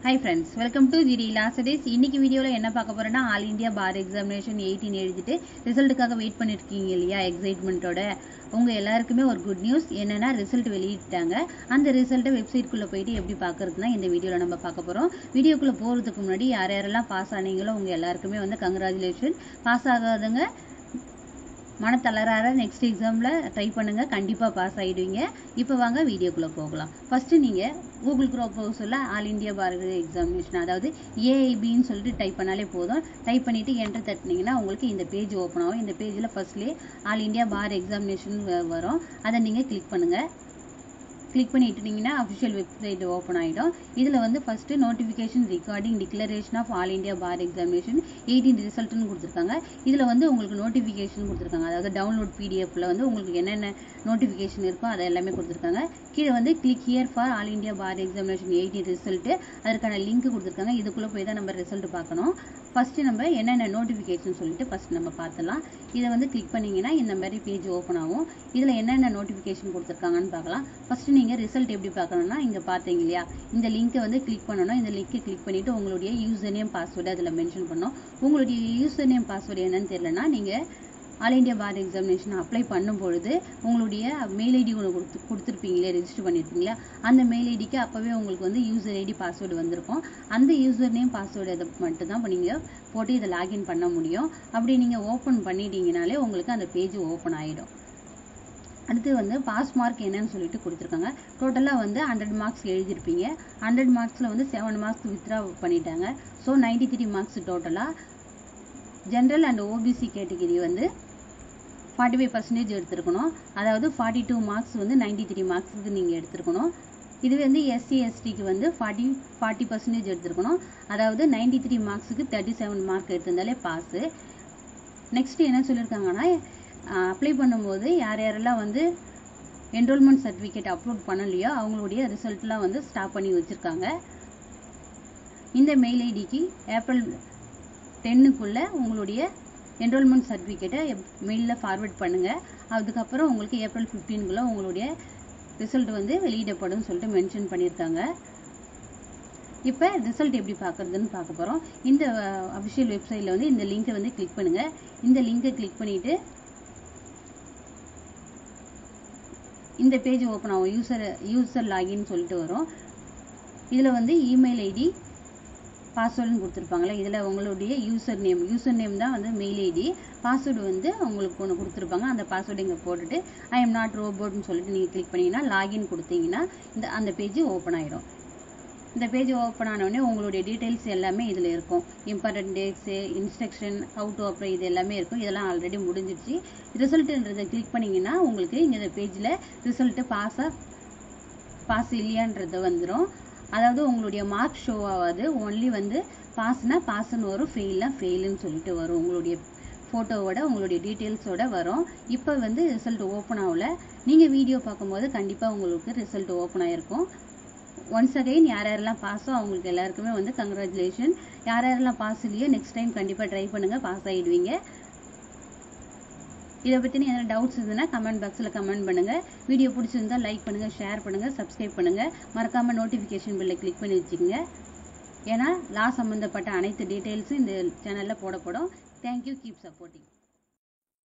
Hi friends, welcome to GD Last Days. இன்னைக்கு வீடியோல என்ன பார்க்க போறேன்னா ஆல் இந்தியா பார் எக்ஸாமினேஷன் 18 எழுதிட்டு ரிசல்ட்டுக்காக வெயிட் பண்ணிருக்கீங்க இல்லையா எக்ஸைட்மென்ட்டோட. உங்க எல்லாருக்குமே ஒரு குட் நியூஸ் என்னன்னா ரிசல்ட் வெளியிட்டாங்க. அந்த ரிசல்ட்டை வெப்சைட்குள்ள போயிட்டு எப்படி பார்க்கறதுனா இந்த வீடியோல நம்ம பார்க்க போறோம். வீடியோக்குள்ள போறதுக்கு முன்னாடி யாரெல்லாம் பாஸ் ஆனீங்களோ உங்க எல்லாருக்குமே வந்து கங்க்ராச்சுலேஷன். பாஸ் ஆகாதவங்க மன தளராத நெக்ஸ்ட் எக்ஸாம்ல ட்ரை பண்ணுங்க, கண்டிப்பா பாஸ் ஆயிடுவீங்க. இப்போ வாங்க வீடியோக்குள்ள போகலாம். ஃபர்ஸ்ட் நீங்க Google chrome ப்ரௌசர்ல all India bar examination அதாவது ஏஐபின்னு சொல்லிட்டு டைப் பண்ணாலே போதும். டைப் பண்ணிட்டு என்டர் தட்டினீங்கன்னா உங்களுக்கு இந்த பேஜ் ஓப்பன் ஆகும். இந்த பேஜ்ல ஃபர்ஸ்ட்லேயே ஆல் இந்தியா பார் எக்ஸாமினேஷன் வரும். அதை நீங்க கிளிக் பண்ணுங்க. கிளிக் பண்ணிட்டீங்கன்னா அஃபிஷியல் வெப்சைட் ஓப்பன் ஆகிடும். இதில் வந்து first notification regarding declaration of all India bar examination 18 ரிசல்ட்னு கொடுத்துருக்காங்க. இதில் வந்து உங்களுக்கு நோட்டிஃபிகேஷன் கொடுத்துருக்காங்க. அதாவது டவுன்லோட் பிடிஎஃப்ல வந்து உங்களுக்கு என்னென்ன நோட்டிஃபிகேஷன் இருக்கோ அதை எல்லாமே கொடுத்துருக்காங்க. கீழே வந்து click here for all India bar examination 18 result அதற்கான லிங்க் கொடுத்துருக்காங்க. இதுக்குள்ளே போய் தான் நம்ம ரிசல்ட் பார்க்கணும். ஃபர்ஸ்ட் நம்ம என்னென்ன நோட்டிஃபிகேஷன் சொல்லிட்டு ஃபர்ஸ்ட் நம்ம பார்த்துலாம். இதை வந்து கிளிக் பண்ணீங்கன்னா இந்த மாதிரி பேஜ் ஓப்பன் ஆகும். இதில் என்னென்ன நோட்டிஃபிகேஷன் கொடுத்துருக்காங்கன்னு பார்க்கலாம். ஃபர்ஸ்ட் நீங்கள் ரிசல்ட் எப்படி பார்க்கணும்னா இங்கே பார்த்தீங்க இல்லையா, இந்த லிங்க்கை வந்து கிளிக் பண்ணணும். இந்த லிங்க்கை கிளிக் பண்ணிவிட்டு உங்களுடைய யூசர் நேம் பாஸ்வேர்டு அதில் மென்ஷன் பண்ணணும். உங்களுடைய யூசர் நேம் பாஸ்வேர்டு என்னன்னு தெரியலனா நீங்கள் all India bar examination apply பண்ணும் பொழுது உங்களுடைய மெயில் ஐடி ஒன்று கொடுத்துருப்பீங்களே, ரெஜிஸ்டர் பண்ணியிருப்பீங்களா, அந்த மெயில் ஐடிக்கு அப்போவே உங்களுக்கு வந்து யூசர் ஐடி பாஸ்வேர்டு வந்திருக்கும். அந்த யூசர் நேம் பாஸ்வேர்டு இதை மட்டும்தான் இப்போ நீங்கள் போட்டு இதை லாகின் பண்ண முடியும். அப்படி நீங்கள் ஓப்பன் பண்ணிட்டீங்கனாலே உங்களுக்கு அந்த பேஜ் ஓப்பன் ஆகிடும். அடுத்து வந்து பாஸ் மார்க் என்னன்னு சொல்லிட்டு கொடுத்துருக்காங்க. டோட்டலாக வந்து 100 மார்க்ஸ் எழுதியிருப்பீங்க. 100 மார்க்ஸில் வந்து 7 மார்க்ஸ் வித்ரா பண்ணிட்டாங்க. ஸோ 93 மார்க்ஸ் டோட்டலாக. ஜென்ரல் அண்ட் ஓபிசி கேட்டகிரி வந்து 45% எடுத்துருக்கணும். அதாவது 42 மார்க்ஸ் வந்து 93 மார்க்ஸுக்கு நீங்கள் எடுத்துருக்கணும். இதுவே வந்து எஸ்சி எஸ்டிக்கு வந்து 40% எடுத்துருக்கணும். அதாவது 93 மார்க்ஸுக்கு 37 மார்க் எடுத்திருந்தாலே பாஸு. நெக்ஸ்ட் என்ன சொல்லியிருக்காங்கன்னா அப்ளை பண்ணும்போது யாரெல்லாம் வந்து என்ரோல்மெண்ட் சர்டிஃபிகேட் அப்லோட் பண்ணலையோ அவங்களுடைய ரிசல்ட்லாம் வந்து ஸ்டாப் பண்ணி வச்சுருக்காங்க. இந்த மெயில் ஐடிக்கு ஏப்ரல் 10க்குள்ள உங்களுடைய என்ரோல்மெண்ட் சர்டிஃபிகேட்டை மெயிலில் ஃபார்வர்ட் பண்ணுங்கள். அதுக்கப்புறம் உங்களுக்கு ஏப்ரல் 15க்குள்ள உங்களுடைய ரிசல்ட் வந்து வெளியிடப்படும் சொல்லிட்டு மென்ஷன் பண்ணியிருக்காங்க. இப்போ ரிசல்ட் எப்படி பார்க்குறதுன்னு பார்க்க போகிறோம். இந்த அஃபிஷியல் வெப்சைட்டில் வந்து இந்த லிங்கை வந்து கிளிக் பண்ணுங்கள். இந்த லிங்கை கிளிக் பண்ணிவிட்டு இந்த பேஜ் ஓப்பன் ஆகும். யூசர் லாகின் சொல்லிட்டு வரும். இதில் வந்து இமெயில் ஐடி பாஸ்வேர்டுன்னு கொடுத்துருப்பாங்களே, இதில் உங்களுடைய யூசர் நேம் தான் வந்து மெயில் ஐடி. பாஸ்வேர்டு வந்து உங்களுக்கு ஒன்று கொடுத்துருப்பாங்க. அந்த பாஸ்வேர்டு இங்கே போட்டுட்டு ஐ எம் நாட் ரோபோட்னு சொல்லிட்டு நீங்கள் கிளிக் பண்ணிங்கன்னா லாகின் கொடுத்தீங்கன்னா அந்த பேஜ் ஓப்பன் ஆகிடும். இந்த பேஜ் ஓப்பன் ஆனோடனே உங்களுடைய டீட்டெயில்ஸ் எல்லாமே இதில் இருக்கும். Important dates, instruction, how to apply, இது எல்லாமே இருக்கும். இதெல்லாம் ஆல்ரெடி முடிஞ்சிடுச்சு. ரிசல்ட்டுன்றதை கிளிக் பண்ணிங்கன்னா உங்களுக்கு இந்த பேஜில் ரிசல்ட்டு பாஸ் இல்லையான்றது வந்துடும். அதாவது உங்களுடைய மார்க் ஷோ ஆகாது. ஒன்லி வந்து பாஸ்னா பாஸ்ன்னு வரும், ஃபெயில்னா ஃபெயிலுன்னு சொல்லிட்டு வரும். உங்களுடைய ஃபோட்டோவோட உங்களுடைய டீட்டெயில்ஸோட வரும். இப்போ வந்து ரிசல்ட் ஓப்பன் ஆகல. நீங்கள் வீடியோ பார்க்கும்போது கண்டிப்பாக உங்களுக்கு ரிசல்ட் ஓப்பன் ஆகிருக்கும். ஒன்ஸ் அகைன் யாரெல்லாம் பாஸோ அவங்களுக்கு எல்லாருக்குமே வந்து கங்க்ராச்சுலேஷன். யாரெல்லாம் பாஸ் இல்லையோ நெக்ஸ்ட் டைம் கண்டிப்பாக ட்ரை பண்ணுங்கள், பாஸ் ஆகிடுவீங்க. இதை பற்றின எதனா டவுட்ஸ் இருந்ததுன்னா கமெண்ட் பாக்ஸில் கமெண்ட் பண்ணுங்கள். வீடியோ பிடிச்சிருந்தா லைக் பண்ணுங்கள், ஷேர் பண்ணுங்கள், சப்ஸ்கிரைப் பண்ணுங்கள். மறக்காமல் நோட்டிஃபிகேஷன் பெல்லை கிளிக் பண்ணி வச்சுக்கோங்க. ஏன்னா லா சம்மந்தப்பட்ட அனைத்து டீட்டெயில்ஸும் இந்த சேனலில் போடப்படும். Thank you, keep supporting.